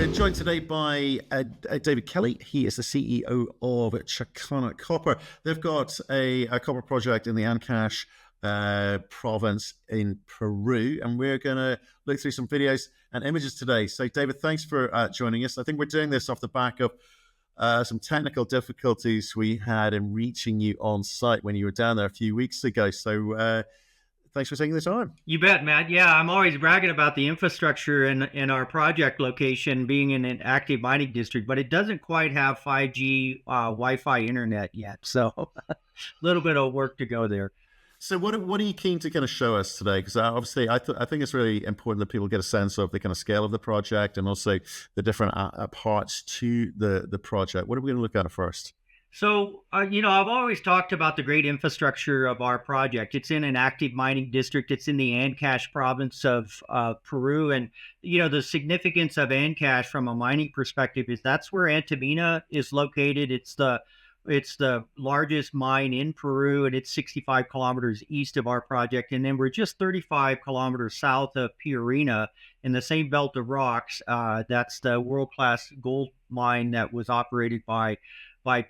We're joined today by David Kelley. He is the CEO of Chakana Copper. They've got a copper project in the Ancash province in Peru, and we're going to look through some videos and images today. So, David, thanks for joining us. I think we're doing this off the back of some technical difficulties we had in reaching you on site when you were down there a few weeks ago. So, thanks for taking the time. You bet, Matt. Yeah, I'm always bragging about the infrastructure in our project location being in an active mining district, but it doesn't quite have 5G Wi-Fi internet yet. So a little bit of work to go there. So what are you keen to kind of show us today? Because obviously I think it's really important that people get a sense of the kind of scale of the project and also the different parts to the project. What are we going to look at first? So, I've always talked about the great infrastructure of our project. It's in an active mining district. It's in the Ancash province of Peru. And, the significance of Ancash from a mining perspective is that's where Antamina is located. It's the largest mine in Peru, and it's 65 kilometers east of our project. And then we're just 35 kilometers south of Piorina in the same belt of rocks. That's the world-class gold mine that was operated by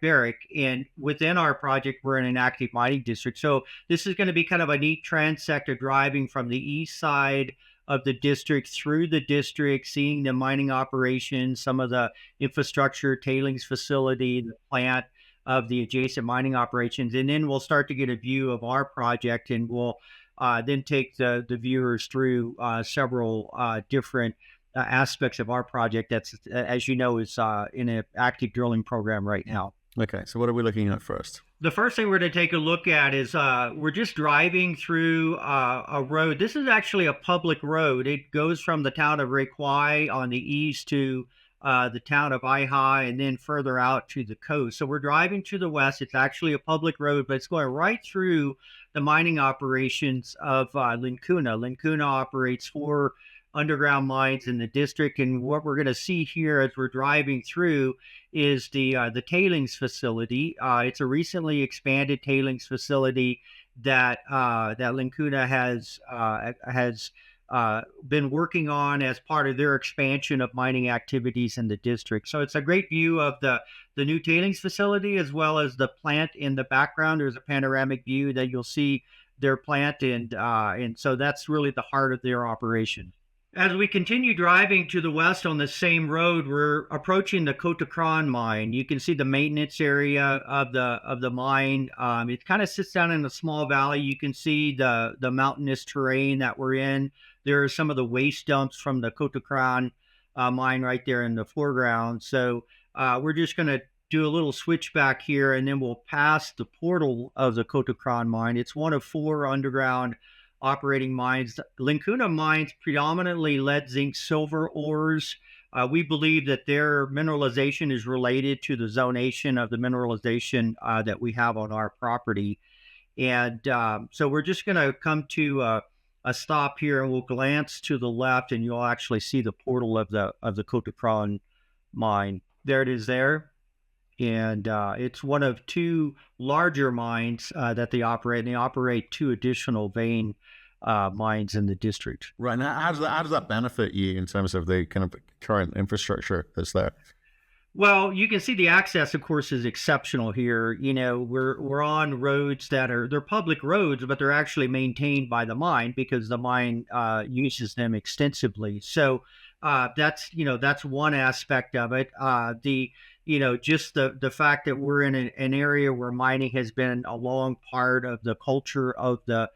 Barrick. And within our project, we're in an active mining district. So this is going to be kind of a neat transect driving from the east side of the district through the district, seeing the mining operations, some of the infrastructure, tailings facility, the plant of the adjacent mining operations. And then we'll start to get a view of our project, and we'll then take the viewers through several different aspects of our project that's, as you know, is in an active drilling program right now. Okay, so what are we looking at first? The first thing we're going to take a look at is we're just driving through a road. This is actually a public road. It goes from the town of Requai on the east to the town of Aiha, and then further out to the coast. So we're driving to the west. It's actually a public road, but it's going right through the mining operations of Lincuna. Lincuna operates 4 underground mines in the district, and what we're going to see here as we're driving through is the tailings facility. It's a recently expanded tailings facility that Lincuna has been working on as part of their expansion of mining activities in the district. So it's a great view of the new tailings facility as well as the plant in the background. There's a panoramic view that you'll see their plant, and so that's really the heart of their operation. As we continue driving to the west on the same road, we're approaching the Cotacran mine. You can see the maintenance area of the mine. It kind of sits down in a small valley. You can see the mountainous terrain that we're in. There are some of the waste dumps from the Cotacran mine right there in the foreground. So we're just going to do a little switchback here, and then we'll pass the portal of the Cotacran mine. It's one of 4 underground operating mines. Lincuna mines predominantly lead, zinc, silver ores. We believe that their mineralization is related to the zonation of the mineralization that we have on our property. And so we're just going to come to a stop here, and we'll glance to the left, and you'll actually see the portal of the Cotacran mine. There it is there. And it's one of 2 larger mines that they operate, and they operate 2 additional vein mines in the district. Right. Now, how does that benefit you in terms of the kind of current infrastructure that's there? Well, you can see the access, of course, is exceptional here. We're on roads they're public roads, but they're actually maintained by the mine because the mine uses them extensively. So that's one aspect of it. Just the fact that we're in an area where mining has been a long part of the culture of the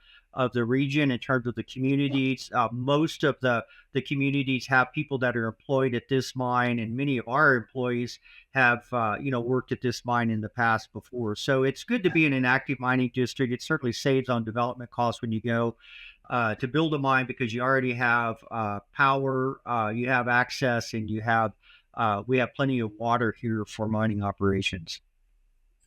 region in terms of the communities. Most of the communities have people that are employed at this mine, and many of our employees have worked at this mine in the past before. So it's good to be in an active mining district. It certainly saves on development costs when you go to build a mine, because you already have power, you have access, and we have plenty of water here for mining operations.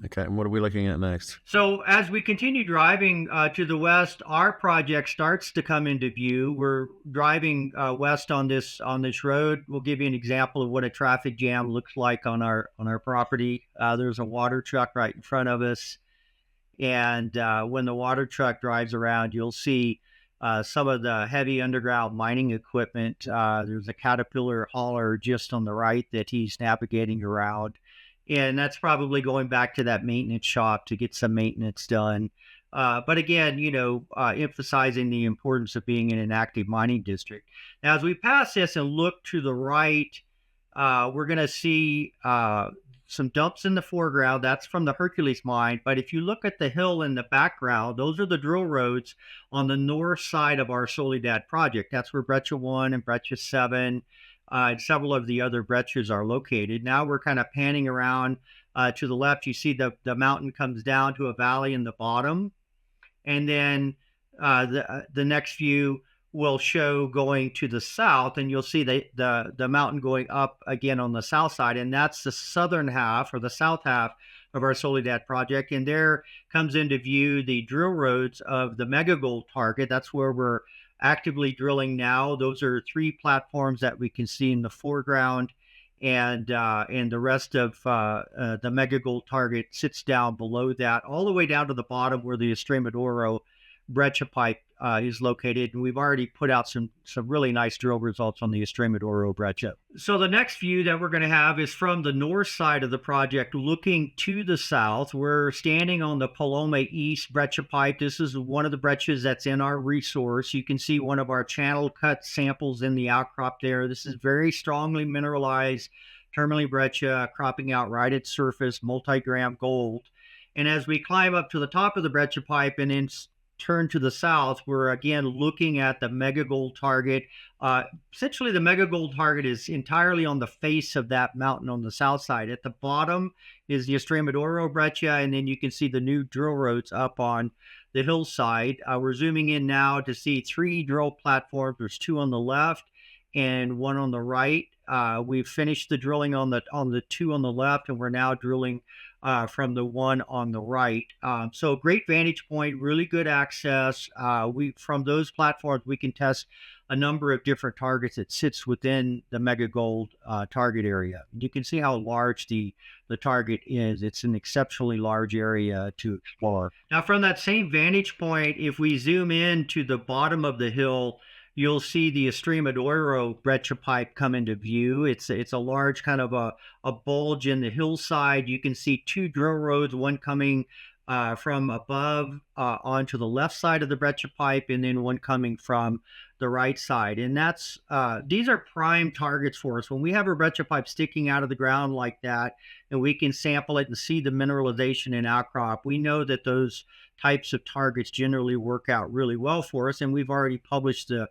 Okay, and what are we looking at next? So as we continue driving to the west, our project starts to come into view. We're driving west on this road. We'll give you an example of what a traffic jam looks like on our property. There's a water truck right in front of us, and when the water truck drives around, you'll see some of the heavy underground mining equipment. There's a Caterpillar hauler just on the right that he's navigating around. And that's probably going back to that maintenance shop to get some maintenance done. But again, emphasizing the importance of being in an active mining district. Now, as we pass this and look to the right, we're going to see some dumps in the foreground. That's from the Hercules mine. But if you look at the hill in the background, those are the drill roads on the north side of our Soledad project. That's where Breccia 1 and Breccia 7 and several of the other breccias are located. Now we're kind of panning around to the left. You see the mountain comes down to a valley in the bottom. And then the next view will show going to the south, and you'll see the mountain going up again on the south side, and that's the southern half or the south half of our Soledad project. And there comes into view the drill roads of the Mega Gold target. That's where we're actively drilling now. Those are 3 platforms that we can see in the foreground, and the rest of the Mega Gold target sits down below that, all the way down to the bottom where the Estremadura Breccia pipe is located. And we've already put out some really nice drill results on the Estremadura Breccia. So the next view that we're going to have is from the north side of the project looking to the south. We're standing on the Paloma East Breccia pipe. This is one of the breccias that's in our resource. You can see one of our channel cut samples in the outcrop there. This is very strongly mineralized tourmaline breccia cropping out right at surface, multi-gram gold. And as we climb up to the top of the Breccia pipe and then turn to the south, we're again looking at the Mega Gold target. Essentially, the Mega Gold target is entirely on the face of that mountain on the south side. At the bottom is the Estremadura Breccia, and then you can see the new drill roads up on the hillside. We're zooming in now to see 3 drill platforms. There's 2 on the left and 1 on the right. We've finished the drilling on the 2 on the left, and we're now drilling from the 1 on the right. So great vantage point, really good access. From those platforms, we can test a number of different targets that sits within the Mega Gold target area. You can see how large the target is. It's an exceptionally large area to explore. Now, from that same vantage point, if we zoom in to the bottom of the hill, you'll see the Estremadura Breccia pipe come into view. It's a large kind of a bulge in the hillside. You can see 2 drill roads, one coming from above onto the left side of the Breccia pipe, and then one coming from the right side. And that's these are prime targets for us. When we have a Breccia pipe sticking out of the ground like that, and we can sample it and see the mineralization in outcrop, we know that those types of targets generally work out really well for us. And we've already published the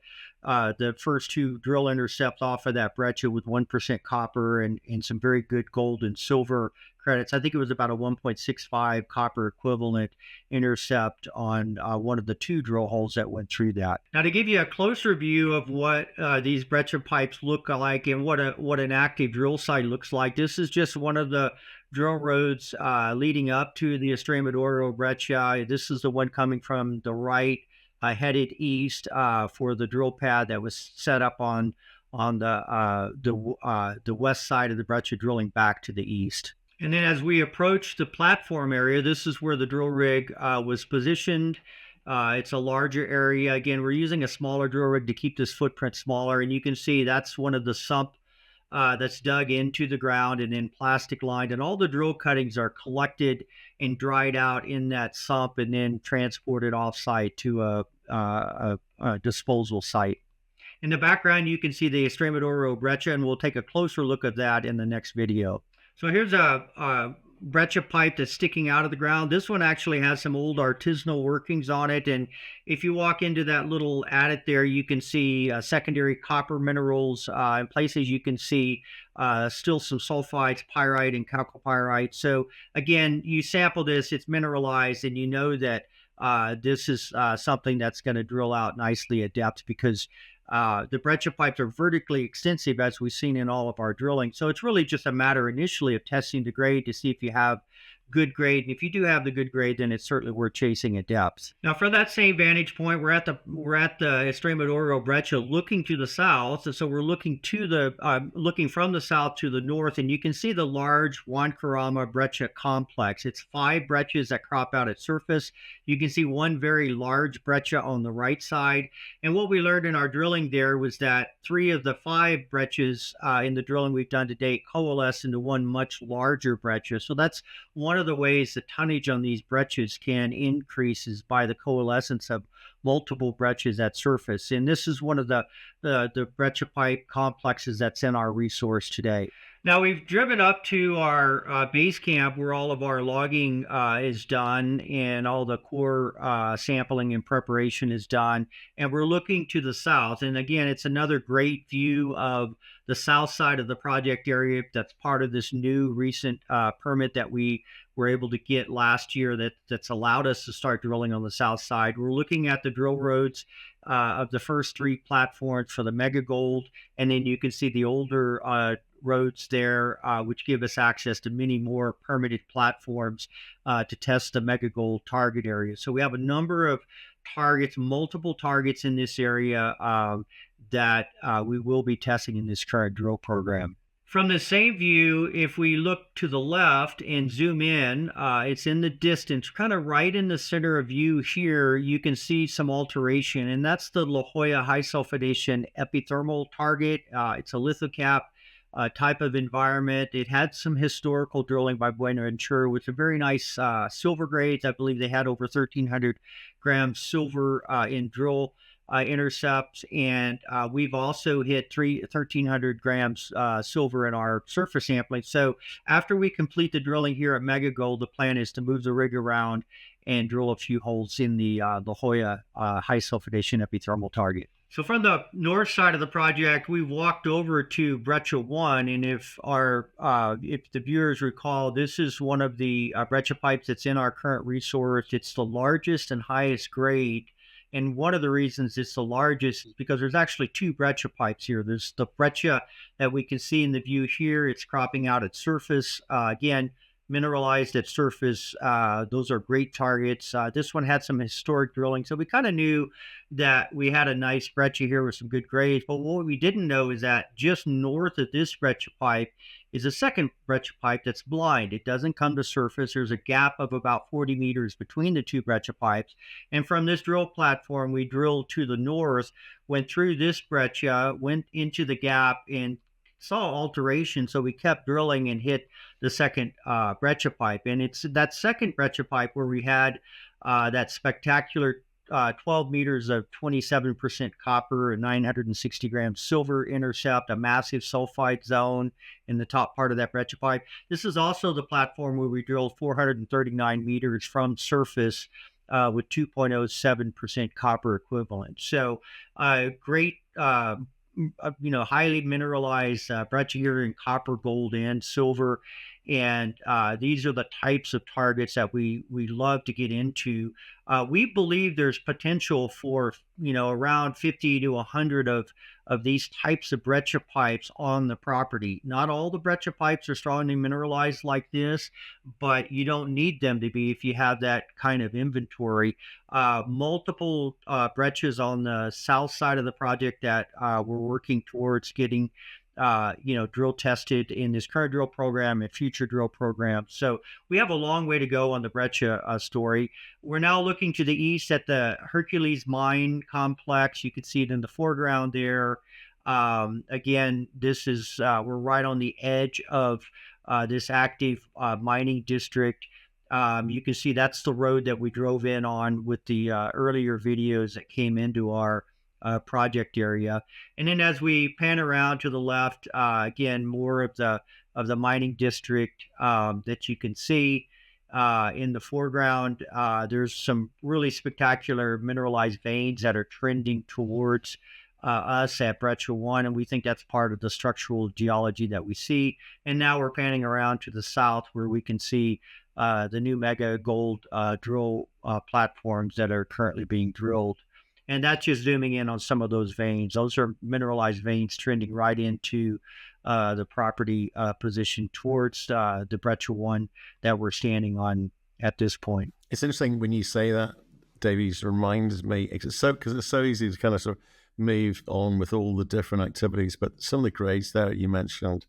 first 2 drill intercepts off of that Breccia with 1% copper and some very good gold and silver credits. I think it was about a 1.65 copper equivalent intercept on one of the 2 drill holes that went through that. Now, to give you a closer view of what these Breccia pipes look like and what an active drill site looks like, this is just one of the drill roads leading up to the Estremadura Breccia. This is the one coming from the right, headed east for the drill pad that was set up on the west side of the Breccia, drilling back to the east. And then as we approach the platform area, this is where the drill rig was positioned. It's a larger area. Again, we're using a smaller drill rig to keep this footprint smaller. And you can see that's one of the sump that's dug into the ground and then plastic lined. And all the drill cuttings are collected and dried out in that sump and then transported off site to a disposal site. In the background, you can see the Estremadura Breccia, and we'll take a closer look at that in the next video. So here's a Breccia pipe that's sticking out of the ground. This one actually has some old artisanal workings on it. And if you walk into that little adit there, you can see secondary copper minerals. In places you can see still some sulfides, pyrite and chalcopyrite. So again, you sample this, it's mineralized, and you know that this is something that's going to drill out nicely at depth, because the Breccia pipes are vertically extensive, as we've seen in all of our drilling. So it's really just a matter initially of testing the grade to see if you have good grade. And if you do have the good grade, then it's certainly worth chasing at depth. Now, from that same vantage point, we're at the Estremadura Breccia, looking to the south, and so we're looking from the south to the north, and you can see the large Juan Carama Breccia complex. It's 5 breccias that crop out at surface. You can see one very large breccia on the right side, and what we learned in our drilling there was that 3 of the 5 breccias in the drilling we've done to date coalesce into one much larger breccia. So that's one of the ways the tonnage on these breccias can increase is by the coalescence of multiple breccias at surface. And this is one of the breccia pipe complexes that's in our resource today. Now, we've driven up to our base camp where all of our logging is done and all the core sampling and preparation is done. And we're looking to the south. And again, it's another great view of the south side of the project area that's part of this new recent permit that we were able to get last year that's allowed us to start drilling on the south side. We're looking at the drill roads of the first 3 platforms for the Mega Gold. And then you can see the older roads there, which give us access to many more permitted platforms to test the Mega Gold target area. So we have a number of targets, multiple targets in this area that we will be testing in this current drill program. From the same view, if we look to the left and zoom in, it's in the distance, kind of right in the center of view here, you can see some alteration, and that's the La Jolla high sulfidation epithermal target. It's a lithocap type of environment. It had some historical drilling by Buenaventura with some very nice silver grades. I believe they had over 1,300 grams silver in drill intercepts, and we've also hit 1,300 grams silver in our surface sampling. So after we complete the drilling here at Mega Gold, the plan is to move the rig around and drill a few holes in the La Jolla high sulfidation epithermal target. So from the north side of the project, we walked over to Breccia 1, and if the viewers recall, this is one of the Breccia pipes that's in our current resource. It's the largest and highest grade. And one of the reasons it's the largest is because there's actually 2 breccia pipes here. There's the breccia that we can see in the view here. It's cropping out at surface. Again, mineralized at surface. Those are great targets. This one had some historic drilling. So we kind of knew that we had a nice breccia here with some good grades. But what we didn't know is that just north of this breccia pipe is a second breccia pipe that's blind. It doesn't come to surface. There's a gap of about 40 meters between the 2 breccia pipes. And from this drill platform, we drilled to the north, went through this breccia, went into the gap, and saw alteration. So we kept drilling and hit the second breccia pipe. And it's that second breccia pipe where we had that spectacular 12 meters of 27% copper and 960 grams silver intercept, a massive sulfide zone in the top part of that breccia pipe. This is also the platform where we drilled 439 meters from surface with 2.07% copper equivalent. So great, highly mineralized breccia here in copper, gold, and silver. And these are the types of targets that we love to get into. We believe there's potential for around 50 to 100 of these types of breccia pipes on the property. Not all the breccia pipes are strongly mineralized like this, but you don't need them to be if you have that kind of inventory. Multiple breccias on the south side of the project that we're working towards getting drill tested in this current drill program and future drill programs. So we have a long way to go on the Breccia story. We're now looking to the east at the Hercules mine complex. You can see it in the foreground there. Again, this is we're right on the edge of this active mining district. You can see that's the road that we drove in on with the earlier videos that came into our project area. And then as we pan around to the left, again, more of the mining district that you can see in the foreground. There's some really spectacular mineralized veins that are trending towards us at Breccia 1, and we think that's part of the structural geology that we see. And now we're panning around to the south where we can see the new Mega Gold drill platforms that are currently being drilled. And that's just zooming in on some of those veins. Those are mineralized veins trending right into the property position towards the Breccia one that we're standing on at this point. It's interesting when you say that, Davies, reminds me, because it's so easy to kind of sort of move on with all the different activities, but some of the grades there you mentioned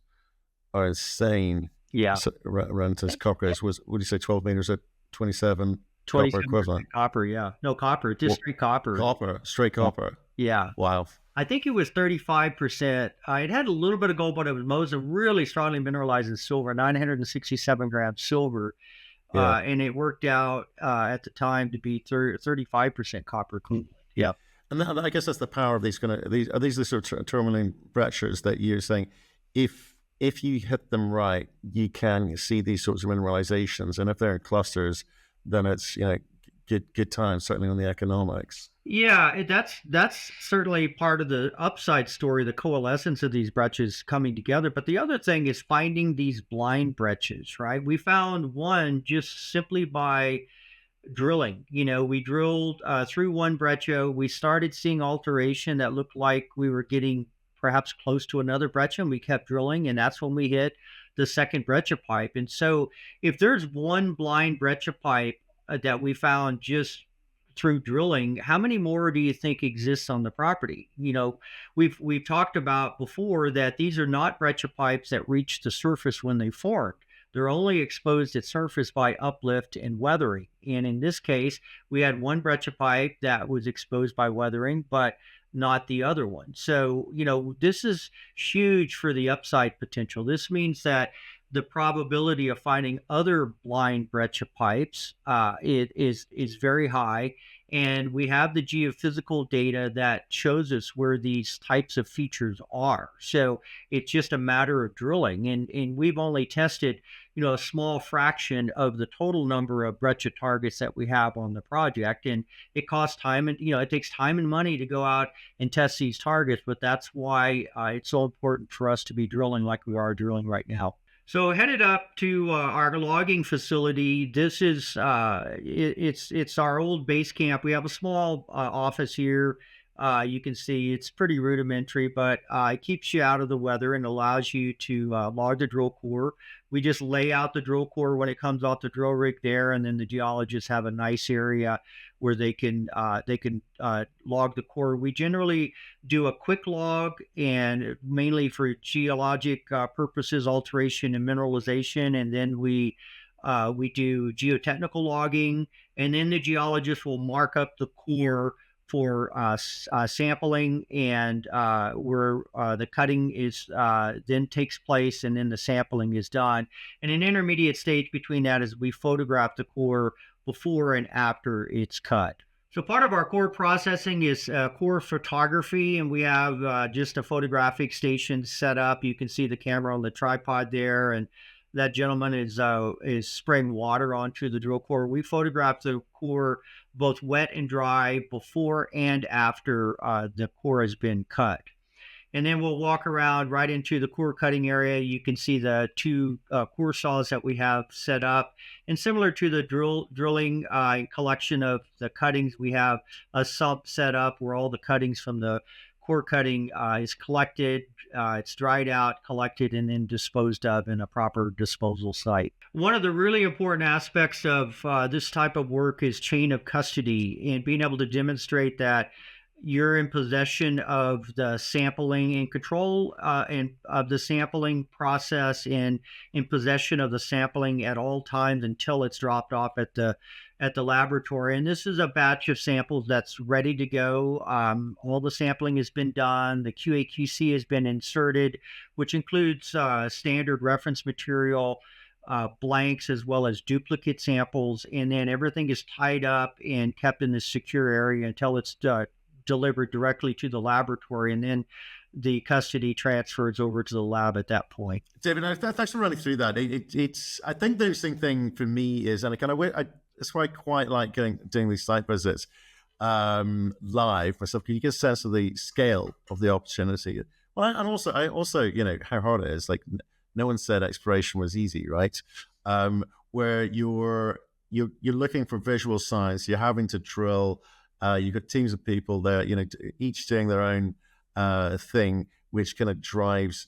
are insane. Yeah. So, around this copper was, what do you say, 12 meters at 27 copper 27% equivalent? copper, yeah. No, copper, just straight copper. Straight copper. Yeah. Wow. I think it was 35%. It had a little bit of gold, but it was most really strongly mineralized in silver, 967 grams silver. Yeah. And it worked out at the time to be 35% copper equivalent. Yeah. And I guess that's the power of these are these the sort of tourmaline breccias that you're saying, if you hit them right, you can see these sorts of mineralizations, and if they're in clusters, then it's good times, certainly on the economics. Yeah, that's certainly part of the upside story, the coalescence of these breccias coming together. But the other thing is finding these blind breccias, right? We found one just simply by drilling. We drilled through one breccia. We started seeing alteration that looked like we were getting perhaps close to another breccia, and we kept drilling, and that's when we hit the second breccia pipe. And so if there's one blind breccia pipe that we found just through drilling, how many more do you think exists on the property? We've talked about before that these are not breccia pipes that reach the surface when they formed. They're only exposed at surface by uplift and weathering. And in this case, we had one breccia pipe that was exposed by weathering, but not the other one. So, this is huge for the upside potential. This means that the probability of finding other blind breccia pipes it is very high, and we have the geophysical data that shows us where these types of features are. So it's just a matter of drilling, and we've only tested a small fraction of the total number of breccia targets that we have on the project, and it costs time, and it takes time and money to go out and test these targets. But that's why it's so important for us to be drilling like we are drilling right now. So headed up to our logging facility. This is it's our old base camp. We have a small office here. You can see it's pretty rudimentary, but it keeps you out of the weather and allows you to log the drill core. We just lay out the drill core when it comes off the drill rig there, and then the geologists have a nice area where they can log the core. We generally do a quick log, and mainly for geologic purposes, alteration and mineralization, and then we do geotechnical logging, and then the geologist will mark up the core for sampling, and where the cutting is then takes place, and then the sampling is done. And an intermediate stage between that is we photograph the core before and after it's cut. So part of our core processing is core photography, and we have just a photographic station set up. You can see the camera on the tripod there, and that gentleman is spraying water onto the drill core. We photograph the core both wet and dry before and after the core has been cut. And then we'll walk around right into the core cutting area. You can see the two core saws that we have set up. And similar to the drilling collection of the cuttings, we have a sump set up where all the cuttings from the core cutting is collected, it's dried out, collected, and then disposed of in a proper disposal site. One of the really important aspects of this type of work is chain of custody, and being able to demonstrate that you're in possession of the sampling and control and of the sampling process, and in possession of the sampling at all times until it's dropped off at the laboratory. And this is a batch of samples that's ready to go. All the sampling has been done. The QA/QC has been inserted, which includes standard reference material, blanks, as well as duplicate samples. And then everything is tied up and kept in this secure area until it's delivered directly to the laboratory, and then the custody transfers over to the lab at that point. David, thanks for running through that. It's I think the interesting thing for me is, and that's why I quite like doing these site visits live myself. Can you get a sense of the scale of the opportunity? Well, and also how hard it is. Like, no one said exploration was easy, right? Where you're looking for visual signs, you're having to drill. You've got teams of people there, each doing their own thing, which kind of drives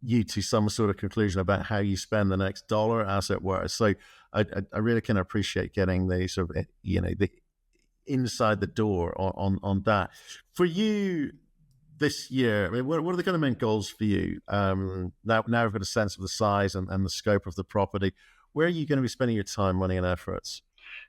you to some sort of conclusion about how you spend the next dollar, as it were. So I really can appreciate getting the sort of, the inside the door on that. For you this year, I mean, what are the kind of main goals for you? Now we've got a sense of the size and the scope of the property. Where are you going to be spending your time, money, and efforts?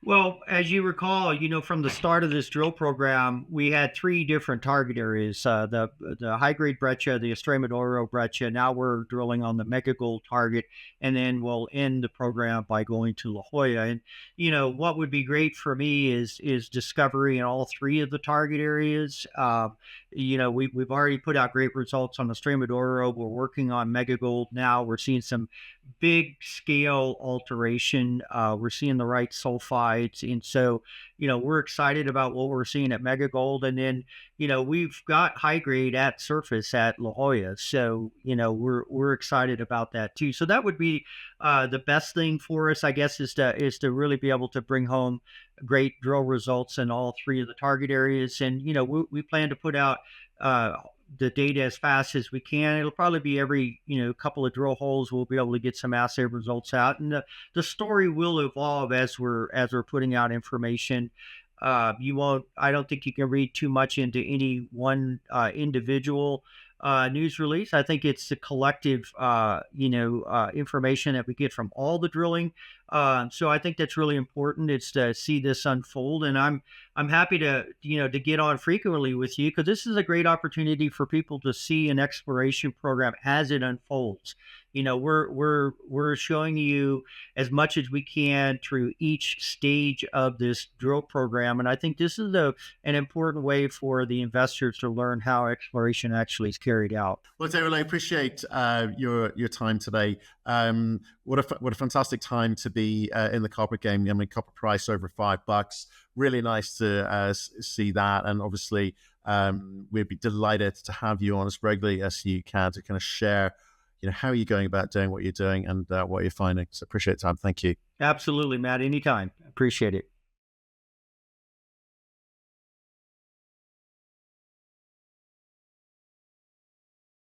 Well, as you recall, from the start of this drill program, we had three different target areas: the high grade breccia, the Estremadura breccia. Now we're drilling on the mega gold target, and then we'll end the program by going to La Jolla. And what would be great for me is discovery in all three of the target areas. We've already put out great results on the Estremadura. We're working on mega gold now. We're seeing some big scale alteration. We're seeing the right sulfides. And so, we're excited about what we're seeing at Mega Gold. And then, we've got high grade at surface at La Jolla. So, we're excited about that too. So that would be the best thing for us, I guess, is to really be able to bring home great drill results in all three of the target areas. And, we plan to put out the data as fast as we can. It'll probably be every couple of drill holes we'll be able to get some assay results out, and the story will evolve as we're putting out information. You won't. I don't think you can read too much into any one individual news release. I think it's the collective, information that we get from all the drilling. So I think that's really important. It's to see this unfold, and I'm happy to get on frequently with you, because this is a great opportunity for people to see an exploration program as it unfolds. We're showing you as much as we can through each stage of this drill program, and I think this is an important way for the investors to learn how exploration actually is carried out. Well, David, I appreciate your time today. What a fantastic time to be in the copper game. I mean, copper price over $5. Really nice to see that, and obviously, we'd be delighted to have you on as regularly as you can to kind of share, how you're going about doing what you're doing and what you're finding. So appreciate the time. Thank you. Absolutely, Matt. Anytime. Appreciate it.